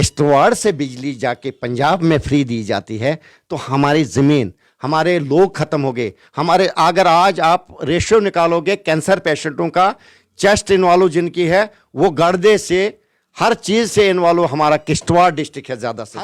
किश्तवाड़ से बिजली जाके पंजाब में फ्री दी जाती है तो हमारी ज़मीन, हमारे लोग ख़त्म हो गए। हमारे अगर आज आप रेशियो निकालोगे कैंसर पेशेंटों का, चेस्ट इन्वॉल्व जिनकी है, वो गर्दे से हर चीज़ से इन्वॉल्व हमारा किश्तवाड़ डिस्ट्रिक्ट है। ज़्यादा से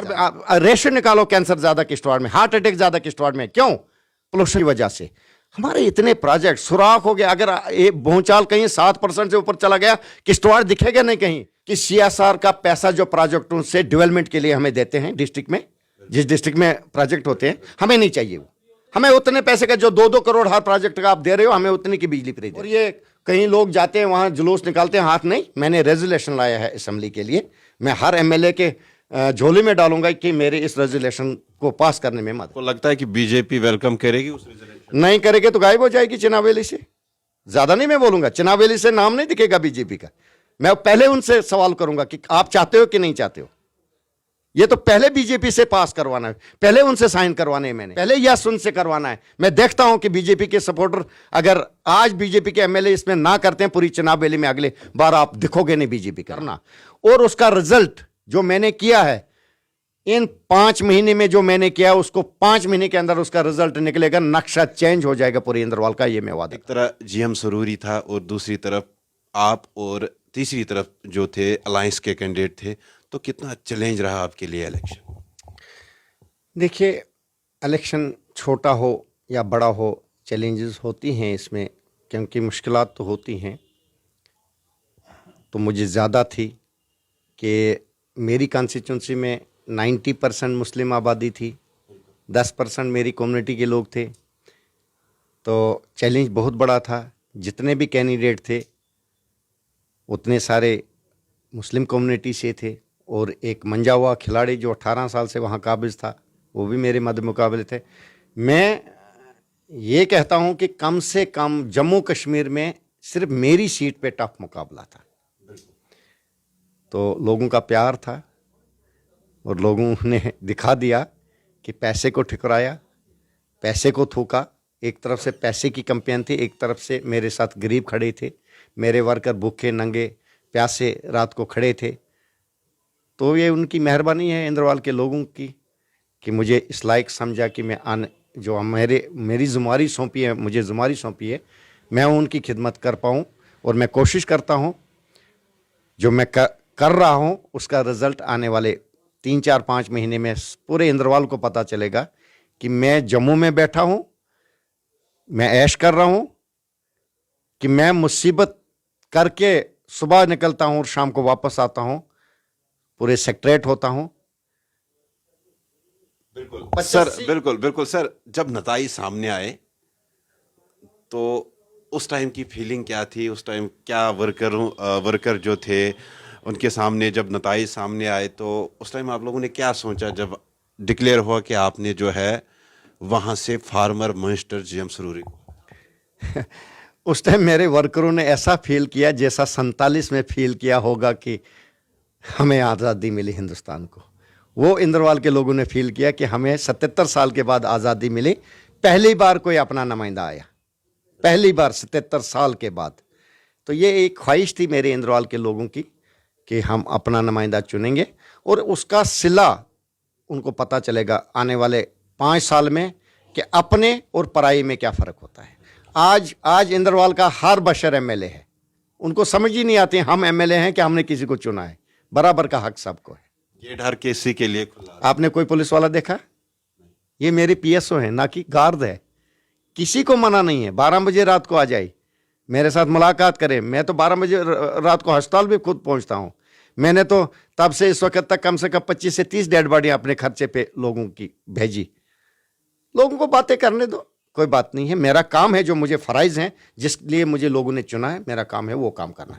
रेशियो निकालो, कैंसर ज़्यादा किश्तवाड़ में, हार्ट अटैक ज़्यादा किश्तवाड़ में। क्यों? पोल्यूशन की वजह से। हमारे इतने प्रोजेक्ट सुराख हो गए। अगर ये भूचाल कहीं 7% से ऊपर चला गया, किश्तवाड़ दिखेगा नहीं कहीं। कि CSR का पैसा जो प्रोजेक्टों से डेवलपमेंट के लिए हमें देते हैं डिस्ट्रिक्ट में, जिस डिस्ट्रिक्ट में प्रोजेक्ट होते हैं, हमें नहीं चाहिए वो। हमें उतने पैसे का जो 2-2 करोड़ हर प्रोजेक्ट का आप दे रहे हो, हमें उतनी की बिजली फ्री दे। और ये कहीं लोग जाते हैं वहां जुलूस निकालते हैं, हाथ नहीं। मैंने रेजोल्यूशन लाया है असेंबली के लिए, मैं हर MLA के झोली में डालूंगा कि मेरे इस रेजोल्यूशन को पास करने में मदद। को लगता है कि बीजेपी वेलकम करेगी उस रेजोल्यूशन? नहीं करेगी तो गायब हो जाएगी चनावेली से। ज्यादा नहीं मैं बोलूंगा, चनावेली से नाम नहीं दिखेगा बीजेपी का। मैं पहले उनसे सवाल करूंगा कि आप चाहते हो कि नहीं चाहते हो। ये तो पहले बीजेपी से पास करवाना है, पहले उनसे साइन करवाने हैं, मैंने पहले यस उनसे करवाना है। मैं देखता हूं कि बीजेपी के सपोर्टर अगर आज बीजेपी के MLA इसमें ना करते हैं, पूरी चनावेली में अगले बार आप दिखोगे नहीं बीजेपी करना। और उसका रिजल्ट जो मैंने किया है इन 5 महीने में, जो मैंने किया उसको 5 महीने के अंदर उसका रिजल्ट निकलेगा, नक्शा चेंज हो जाएगा पूरी इंद्रवाल का, ये मैं वादा। एक तरह GM सरूरी था और दूसरी तरफ आप और तीसरी तरफ जो थे अलायंस के कैंडिडेट थे, तो कितना चैलेंज रहा आपके लिए इलेक्शन? देखिए, इलेक्शन छोटा हो या बड़ा हो, चैलेंजेस होती हैं इसमें, क्योंकि मुश्किलात तो होती हैं। तो मुझे ज़्यादा थी कि मेरी कॉन्स्टिट्यूंसी में 90% मुस्लिम आबादी थी, 10% मेरी कम्युनिटी के लोग थे। तो चैलेंज बहुत बड़ा था। जितने भी कैंडिडेट थे उतने सारे मुस्लिम कम्युनिटी से थे, और एक मंजा हुआ खिलाड़ी जो 18 साल से वहाँ काबिज था, वो भी मेरे मद्दे मुकाबले थे। मैं ये कहता हूँ कि कम से कम जम्मू कश्मीर में सिर्फ मेरी सीट पे टफ मुकाबला था। तो लोगों का प्यार था और लोगों ने दिखा दिया कि पैसे को ठुकराया, पैसे को थूका। एक तरफ से पैसे की कैंपेन थी, एक तरफ से मेरे साथ गरीब खड़े थे, मेरे वर्कर भूखे नंगे प्यासे रात को खड़े थे। तो ये उनकी मेहरबानी है इंद्रवाल के लोगों की कि मुझे इस लायक समझा कि मैं जो मेरी ज़िम्मेदारी सौंपी है, मुझे ज़िम्मेदारी सौंपी है, मैं उनकी खिदमत कर पाऊँ। और मैं कोशिश करता हूँ जो मैं कर रहा हूँ उसका रिज़ल्ट आने वाले 3-4-5 महीने में पूरे इंद्रवाल को पता चलेगा कि मैं जम्मू में बैठा हूँ, मैं ऐश कर रहा हूँ, कि मैं मुसीबत करके सुबह निकलता हूँ और शाम को वापस आता हूँ, पूरे सेक्रेट होता हूँ। बिल्कुल सर, बिल्कुल सर। जब नताइज सामने आए तो उस टाइम की फीलिंग क्या थी? उस टाइम क्या वर्कर जो थे उनके सामने जब नताइज सामने आए तो उस टाइम आप लोगों ने क्या सोचा जब डिक्लेयर हुआ कि आपने जो है वहाँ से फार्मर मिनिस्टर GM सरूरी को? उस टाइम मेरे वर्करों ने ऐसा फील किया जैसा 47 में फील किया होगा कि हमें आज़ादी मिली हिंदुस्तान को। वो इंद्रवाल के लोगों ने फील किया कि हमें 77 साल के बाद आज़ादी मिली। पहली बार कोई अपना नुमाइंदा आया, पहली बार 77 साल के बाद। तो ये एक ख्वाहिश थी मेरे इंद्रवाल के लोगों की कि हम अपना नुमाइंदा चुनेंगे, और उसका सिला उनको पता चलेगा आने वाले 5 साल में कि अपने और पराई में क्या फ़र्क होता है। आज इंद्रवाल का हर बशर MLA है, उनको समझ ही नहीं आती हम MLA हैं कि हमने किसी को चुना है। बराबर का हक सबको है। गेट हर किसी के लिए खुला। आपने कोई पुलिस वाला देखा? ये मेरे PSO हैं, ना कि गार्ड है। किसी को मना नहीं है 12 बजे रात को आ जाए, मेरे साथ मुलाकात करें। मैं तो 12 बजे रात को अस्पताल भी खुद पहुंचता हूं। मैंने तो तब से इस वक्त तक कम से कम 25 से 30 डेड बॉडी अपने खर्चे पे लोगों की भेजी। लोगों को बातें करने दो, कोई बात नहीं है। मेरा काम है, जो मुझे फ़राइज़ हैं, जिस लिए मुझे लोगों ने चुना है, मेरा काम है वो काम करना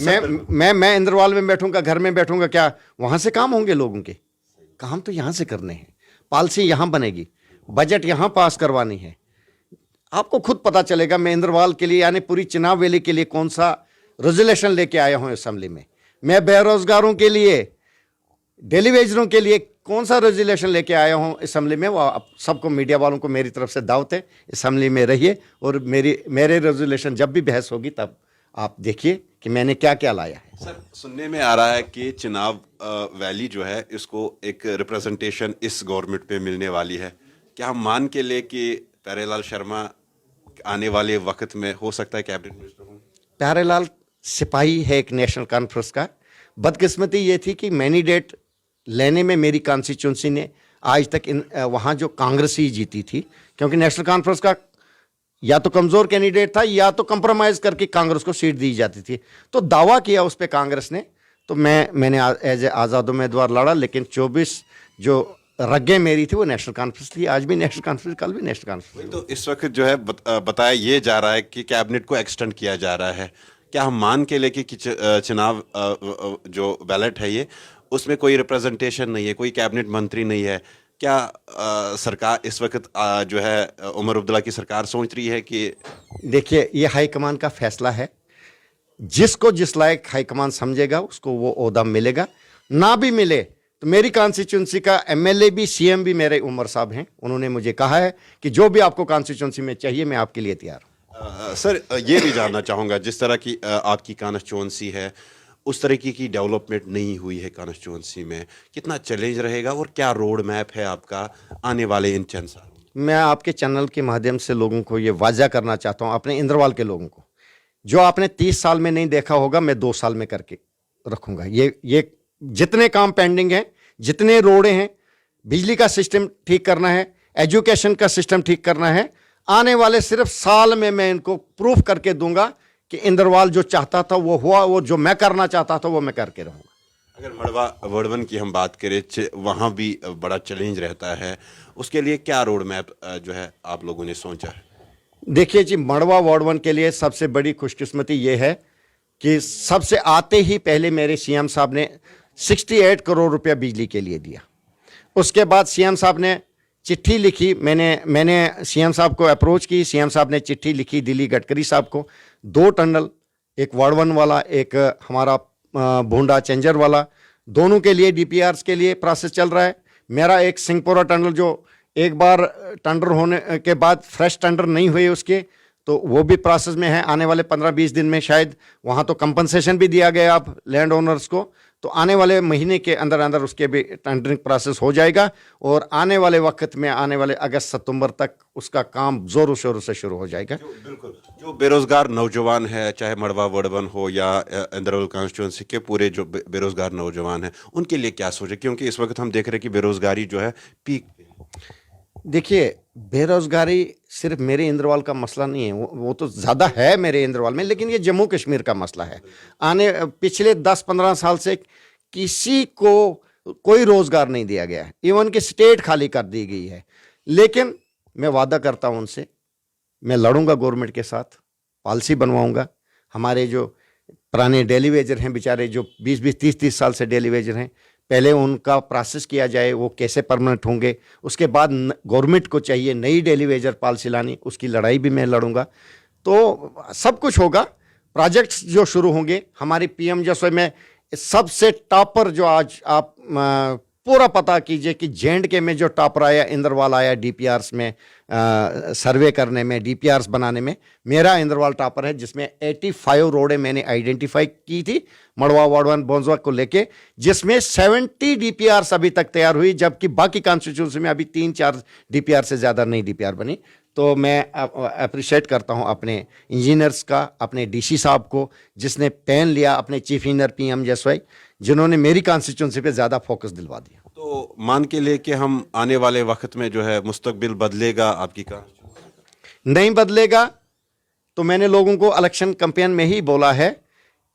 है। मैं इंद्रवाल में बैठूंगा, घर में बैठूंगा, क्या वहाँ से काम होंगे लोगों के? काम तो यहाँ से करने हैं। पॉलिसी यहाँ बनेगी, बजट यहाँ पास करवानी है। आपको खुद पता चलेगा मैं इंद्रवाल के लिए यानी पूरी चिनाब वैली के लिए कौन सा रेजोल्यूशन लेके आया हूँ असेंबली में। मैं बेरोजगारों के लिए, डेली वेजरों के लिए कौन सा रेजोल्यूशन लेके आया हूँ असेंबली में। वो सबको, मीडिया वालों को मेरी तरफ से दावत है, असेंबली में रहिए और मेरे रेजोल्यूशन जब भी बहस होगी तब आप देखिए कि मैंने क्या क्या लाया है। सर सुनने में आ रहा है कि चिनाब वैली जो है इसको एक रिप्रेजेंटेशन इस गवर्नमेंट पे मिलने वाली है। क्या हम मान के ले कि प्यारेलाल शर्मा आने वाले वक्त में हो सकता है कैबिनेट मिनिस्टर हों? प्यारेलाल सिपाही है एक नेशनल कॉन्फ्रेंस का। बदकिस्मती ये थी कि मैंडेट लेने में मेरी कॉन्स्टिट्यूंसी ने आज तक वहाँ जो कांग्रेस ही जीती थी, क्योंकि नेशनल कॉन्फ्रेंस का या तो कमज़ोर कैंडिडेट था या तो कंप्रोमाइज़ करके कांग्रेस को सीट दी जाती थी। तो दावा किया उस पर कांग्रेस ने, तो मैंने एज ए आज़ाद उम्मीदवार लड़ा, लेकिन 24 जो रगें मेरी थी वो नेशनल कॉन्फ्रेंस थी। आज भी नेशनल कॉन्फ्रेंस, कल भी नेशनल कॉन्फ्रेंस। तो इस वक्त जो है बताया ये जा रहा है कि कैबिनेट को एक्सटेंड किया जा रहा है। क्या हम मान के लेके कि चुनाव जो बैलेट है ये, उसमें कोई रिप्रेजेंटेशन नहीं है, कोई कैबिनेट मंत्री नहीं है? क्या सरकार इस वक्त जो है उमर अब्दुल्ला की सरकार सोच रही है कि देखिए ये हाईकमान का फैसला है, जिसको जिस लायक हाईकमान समझेगा उसको वो ओहदा मिलेगा, ना भी मिले तो मेरी कॉन्स्टिट्यूंसी का एमएलए भी सीएम भी मेरे उमर साहब हैं। उन्होंने मुझे कहा है कि जो भी आपको कॉन्स्टिट्यूंसी में चाहिए मैं आपके लिए तैयार हूँ। सर ये भी जानना चाहूँगा, जिस तरह की आपकी कॉन्स्टिट्यूंसी है उस तरीके की डेवलपमेंट नहीं हुई है कॉन्स्टिट्यूंसी में, कितना चैलेंज रहेगा और क्या रोड मैप है आपका आने वाले इन चंद साल? मैं आपके चैनल के माध्यम से लोगों को ये वाजा करना चाहता हूँ, अपने इंद्रवाल के लोगों को, जो आपने 30 साल में नहीं देखा होगा मैं 2 साल में करके रखूँगा। ये जितने काम पेंडिंग हैं, जितने रोडें हैं, बिजली का सिस्टम ठीक करना है, एजुकेशन का सिस्टम ठीक करना है, आने वाले सिर्फ साल में मैं इनको प्रूफ करके दूंगा कि इंद्रवाल जो चाहता था वो हुआ, वो जो मैं करना चाहता था वो मैं करके रहूँगा। अगर मड़वा वर्डवन की हम बात करें, वहाँ भी बड़ा चैलेंज रहता है, उसके लिए क्या रोड मैप जो है आप लोगों ने सोचा है? देखिए जी, मड़वा वार्ड 1 के लिए सबसे बड़ी खुशकिस्मती ये है कि सबसे आते ही पहले मेरे सीएम साहब ने 68 करोड़ रुपया बिजली के लिए दिया। उसके बाद सीएम साहब ने चिट्ठी लिखी, मैंने सीएम साहब को अप्रोच की, सीएम साहब ने चिट्ठी लिखी दिल्ली गडकरी साहब को, 2 टनल, एक वार्ड 1 वाला, एक हमारा भूंडा चेंजर वाला, दोनों के लिए डीपीआरस के लिए प्रोसेस चल रहा है। मेरा एक सिंहपुरा टनल जो एक बार टेंडर होने के बाद फ्रेश टेंडर नहीं हुए उसके, तो वो भी प्रोसेस में है। आने वाले 15-20 दिन में शायद वहाँ तो कंपनसेशन भी दिया गया अब लैंड ओनर्स को, तो आने वाले महीने के अंदर अंदर उसके भी टेंडरिंग प्रोसेस हो जाएगा और आने वाले वक्त में, आने वाले अगस्त सितंबर तक उसका काम जोरों शोरों से शुरू हो जाएगा। बिल्कुल, जो बेरोजगार नौजवान है, चाहे मड़वा वर्डवन हो या इंद्रवाल कॉन्स्टिट्यूंसी के पूरे जो बेरोजगार नौजवान हैं, उनके लिए क्या सोचे? क्योंकि इस वक्त हम देख रहे हैं कि बेरोजगारी जो है पीक। देखिए, बेरोजगारी सिर्फ मेरे इंद्रवाल का मसला नहीं है, वो तो ज़्यादा है मेरे इंद्रवाल में, लेकिन ये जम्मू कश्मीर का मसला है। पिछले 10-15 साल से किसी को कोई रोज़गार नहीं दिया गया है, इवन कि स्टेट खाली कर दी गई है। लेकिन मैं वादा करता हूँ उनसे, मैं लड़ूंगा गवर्नमेंट के साथ, पॉलिसी बनवाऊंगा। हमारे जो पुराने डेली वेजर हैं बेचारे, जो 20-20, 30-30 साल से डेली वेजर हैं, पहले उनका प्रोसेस किया जाए, वो कैसे परमानेंट होंगे। उसके बाद गवर्नमेंट को चाहिए नई डेली वेजर पॉलिसी लानी, उसकी लड़ाई भी मैं लड़ूंगा। तो सब कुछ होगा, प्रोजेक्ट्स जो शुरू होंगे हमारी PMJSY में। सबसे टॉपर जो आज आप पूरा पता कीजिए कि J&K में जो टॉपर आया, इंद्रवाल आया DPRs में सर्वे करने में, DPRs बनाने में, मेरा इंद्रवाल टॉपर है, जिसमें 85 रोडें मैंने आइडेंटिफाई की थी मड़वा वार्ड 1 बोंजवा को लेके, जिसमें 70 DPRs अभी तक तैयार हुई, जबकि बाकी कॉन्स्टिट्यूंसी में अभी 3-4 DPR से ज़्यादा नई DPR बनी। तो मैं अप्रिशिएट करता हूं अपने इंजीनियर्स का, अपने DC साहब को, जिसने पेन लिया, अपने चीफ इंजीनियर PMJSY, जिन्होंने मेरी कॉन्स्टिट्यूंसी पे ज़्यादा फोकस दिलवा दिया। तो मान के लिए कि हम आने वाले वक्त में जो है मुस्तकबिल बदलेगा आपकी का? नहीं बदलेगा तो मैंने लोगों को इलेक्शन कैंपेन में ही बोला है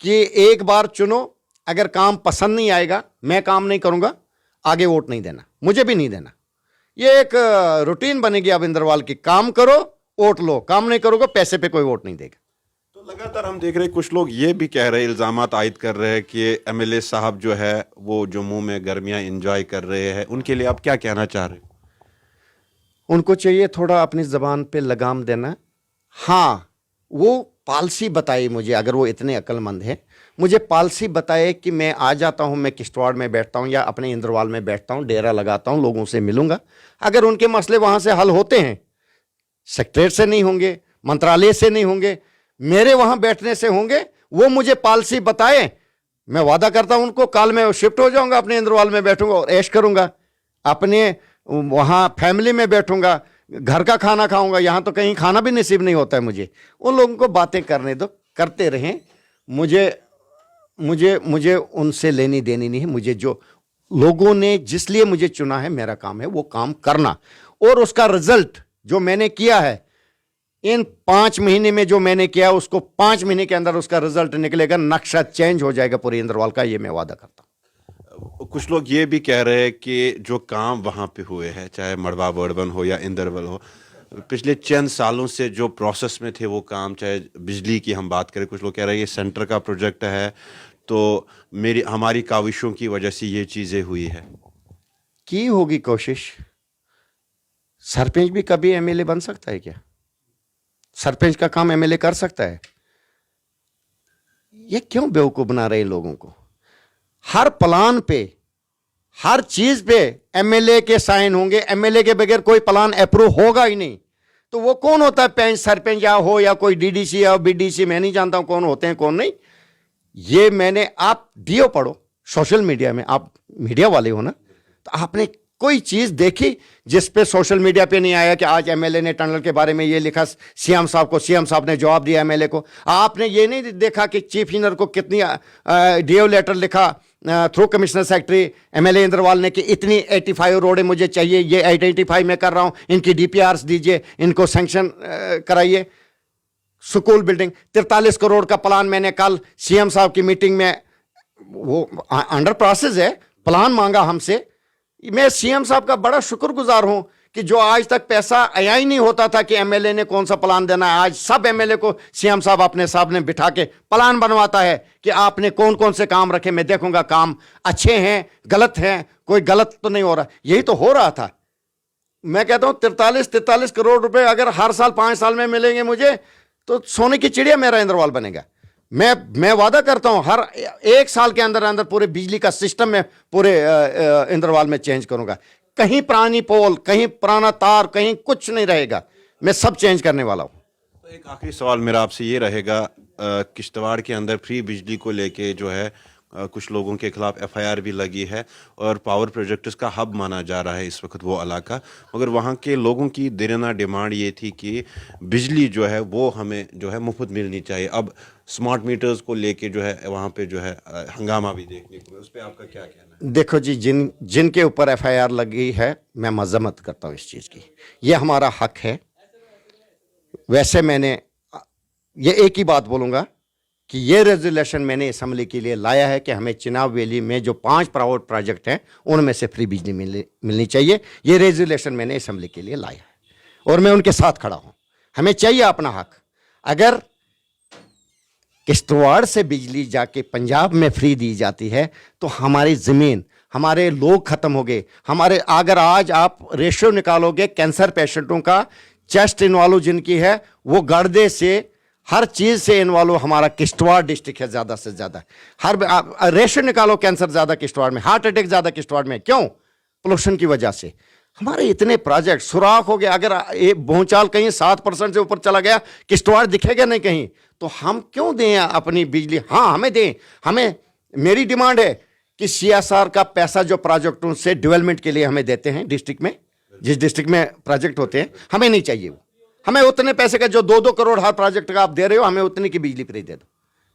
कि एक बार चुनो, अगर काम पसंद नहीं आएगा, मैं काम नहीं करूंगा, आगे वोट नहीं देना, मुझे भी नहीं देना। ये एक रूटीन बनेगी अब इंद्रवाल की, काम करो वोट लो, काम नहीं करोगे पैसे पे कोई वोट नहीं देगा। तो लगातार हम देख रहे हैं कुछ लोग ये भी कह रहे हैं, इल्जामात आयद कर रहे हैं कि MLA साहब जो है वो जम्मू में गर्मियां एंजॉय कर रहे हैं। उनके लिए आप क्या कहना चाह रहे हैं? उनको चाहिए थोड़ा अपनी ज़बान पे लगाम देना। हाँ, वो पॉलिसी बताए मुझे, अगर वो इतने अक्लमंद हैं, मुझे पॉलिसी बताए कि मैं आ जाता हूँ, मैं किश्तवाड़ में बैठता हूँ या अपने इंद्रवाल में बैठता हूँ, डेरा लगाता हूँ, लोगों से मिलूंगा। अगर उनके मसले वहाँ से हल होते हैं, सेक्रेटरीट से नहीं होंगे, मंत्रालय से नहीं होंगे, मेरे वहाँ बैठने से होंगे, वो मुझे पॉलिसी बताए, मैं वादा करता हूं उनको, कल मैं शिफ्ट हो जाऊंगा, अपने इंद्रवाल में बैठूंगा और ऐश करूंगा, अपने वहां फैमिली में बैठूंगा, घर का खाना खाऊंगा। यहां तो कहीं खाना भी नसीब नहीं होता है मुझे। उन लोगों को बातें करने दो, करते रहें। मुझे मुझे मुझे उनसे लेनी देनी नहीं है। मुझे जो लोगों ने जिस लिए मुझे चुना है, मेरा काम है वो काम करना, और उसका रिजल्ट जो मैंने किया है इन 5 महीने में, जो मैंने किया उसको 5 महीने के अंदर उसका रिजल्ट निकलेगा, नक्शा चेंज हो जाएगा पूरे इंद्रवाल का, ये मैं वादा करता हूं। कुछ लोग ये भी कह रहे हैं कि जो काम वहाँ पे हुए हैं, चाहे मड़वा बर्बन हो या इंदरवल हो, पिछले चंद सालों से जो प्रोसेस में थे वो काम, चाहे बिजली की हम बात करें, कुछ लोग कह रहे हैं ये सेंटर का प्रोजेक्ट है, तो हमारी काविशों की वजह से ये चीज़ें हुई है। की होगी कोशिश। सरपंच भी कभी एमएलए बन सकता है क्या? सरपंच का काम एमएलए कर सकता है? ये क्यों बेवकूफ बना रहे हैं लोगों को? हर प्लान पे, हर चीज पे एमएलए के साइन होंगे। एमएलए के बगैर कोई प्लान अप्रूव होगा ही नहीं। तो वो कौन होता है? पंच, सरपंच या हो या कोई डीडीसी या बीडीसी, मैं नहीं जानता हूं कौन होते हैं कौन नहीं। ये मैंने, आप डीओ पढ़ो सोशल मीडिया में, आप मीडिया वाले हो ना, तो आपने कोई चीज देखी जिस पे सोशल मीडिया पे नहीं आया कि आज एमएलए ने टनल के बारे में ये लिखा सीएम साहब को, सीएम साहब ने जवाब दिया एमएलए को? आपने ये नहीं देखा कि चीफ इंजीनियर को कितनी डीओ लेटर लिखा through commissioner secretary MLA Indrawal ने कि इतनी 85 रोडें मुझे चाहिए, ये 885 में कर रहा हूं, इनकी डीपीआरस दीजिए, इनको सैंक्शन कराइए। स्कूल बिल्डिंग 43 करोड़ का प्लान मैंने कल सीएम साहब की मीटिंग में, वो अंडर प्रोसेस है, प्लान मांगा हमसे। मैं सीएम साहब का बड़ा शुक्रगुजार हूं कि जो आज तक पैसा आया ही नहीं होता था कि एमएलए ने कौन सा प्लान देना है, आज सब एमएलए को सीएम साहब अपने साहब ने बिठा के प्लान बनवाता है कि आपने कौन कौन से काम रखे, मैं देखूंगा काम अच्छे हैं, गलत हैं, कोई गलत तो नहीं हो रहा। यही तो हो रहा था। मैं कहता हूं 43 करोड़ रुपए अगर हर साल 5 साल में मिलेंगे मुझे, तो सोने की चिड़िया मेरा इंद्रवाल बनेगा। मैं वादा करता हूं हर 1 साल के अंदर अंदर पूरे बिजली का सिस्टम में पूरे इंद्रवाल में चेंज करूंगा। कहीं पुरानी पोल, कहीं पुराना तार, कहीं कुछ नहीं रहेगा। मैं सब चेंज करने वाला हूं। तो एक आखिरी सवाल मेरा आपसे ये रहेगा, किश्तवाड़ के अंदर फ्री बिजली को लेके जो है कुछ लोगों के खिलाफ एफआईआर भी लगी है और पावर प्रोजेक्ट्स का हब माना जा रहा है इस वक्त वो इलाका, मगर वहाँ के लोगों की देना डिमांड ये थी कि बिजली जो है वो हमें जो है मुफ्त मिलनी चाहिए। अब स्मार्ट मीटर्स को लेके जो है वहाँ पे जो है हंगामा भी देखने को, उस पर आपका क्या कहना है? देखो जी, जिनके ऊपर एफआईआर लगी है, मैं मजम्मत करता हूँ इस चीज़ की। ये हमारा हक है। वैसे मैंने ये एक ही बात बोलूँगा कि ये रेजोल्यूशन मैंने असेंबली के लिए लाया है कि हमें चिनाब वैली में जो 5 प्राइवेट प्रोजेक्ट हैं उनमें से फ्री बिजली मिलनी चाहिए। ये रेजोल्यूशन मैंने असेंबली के लिए लाया है और मैं उनके साथ खड़ा हूँ। हमें चाहिए अपना हक। अगर किश्तवाड़ से बिजली जाके पंजाब में फ्री दी जाती है तो हमारी ज़मीन, हमारे लोग ख़त्म हो गए। हमारे, अगर आज आप रेशियो निकालोगे कैंसर पेशेंटों का, चेस्ट इन्वॉल्व जिनकी है, वो गर्दे से, हर चीज़ से इन्वॉल्व हमारा किश्तवाड़ डिस्ट्रिक्ट है ज़्यादा से ज़्यादा। हर रेशियो निकालो, कैंसर ज़्यादा किश्तवाड़ में, हार्ट अटैक ज़्यादा किश्तवाड़ में। क्यों? पोल्यूशन की वजह से। हमारे इतने प्रोजेक्ट सुराख हो गए। अगर भूचाल कहीं 7% से ऊपर चला गया, किश्तवाड़ दिखेगा नहीं कहीं, तो हम क्यों दें अपनी बिजली? हाँ, हमें दें। हमें, मेरी डिमांड है कि सीएसआर का पैसा जो प्रोजेक्टों से डेवलपमेंट के लिए हमें देते हैं डिस्ट्रिक्ट में, जिस डिस्ट्रिक्ट में प्रोजेक्ट होते हैं, हमें नहीं चाहिए वो। हमें उतने पैसे का जो 2-2 करोड़ हर प्रोजेक्ट का आप दे रहे हो, हमें उतनी की बिजली फ्री दे दो।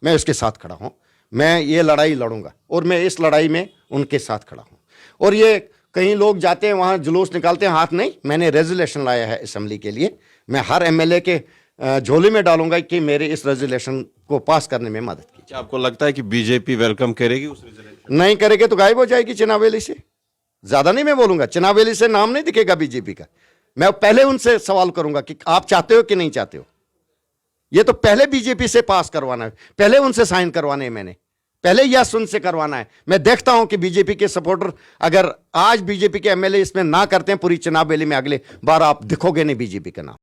मैं उसके साथ खड़ा हूं। मैं ये लड़ाई लड़ूंगा और मैं इस लड़ाई में उनके साथ खड़ा हूं। और ये कहीं लोग जाते हैं वहां जुलूस निकालते हैं, हाथ नहीं। मैंने रेजोल्यूशन लाया है असेंबली के लिए। मैं हर एमएलए के झोली में डालूंगा कि मेरे इस रेजोल्यूशन को पास करने में मदद कीजिए। क्या आपको लगता है कि बीजेपी वेलकम करेगी उस रेजोल्यूशन? नहीं करेगी तो गायब हो जाएगी चिनावेली से। ज्यादा नहीं मैं बोलूंगा, चिनावेली से नाम नहीं दिखेगा बीजेपी का। मैं पहले उनसे सवाल करूंगा कि आप चाहते हो कि नहीं चाहते हो। ये तो पहले बीजेपी से पास करवाना है, पहले उनसे साइन करवाने हैं। मैंने पहले यस उनसे करवाना है। मैं देखता हूं कि बीजेपी के सपोर्टर, अगर आज बीजेपी के एमएलए इसमें ना करते हैं, पूरी चिनाब वैली में अगले बार आप दिखोगे नहीं बीजेपी का नाम।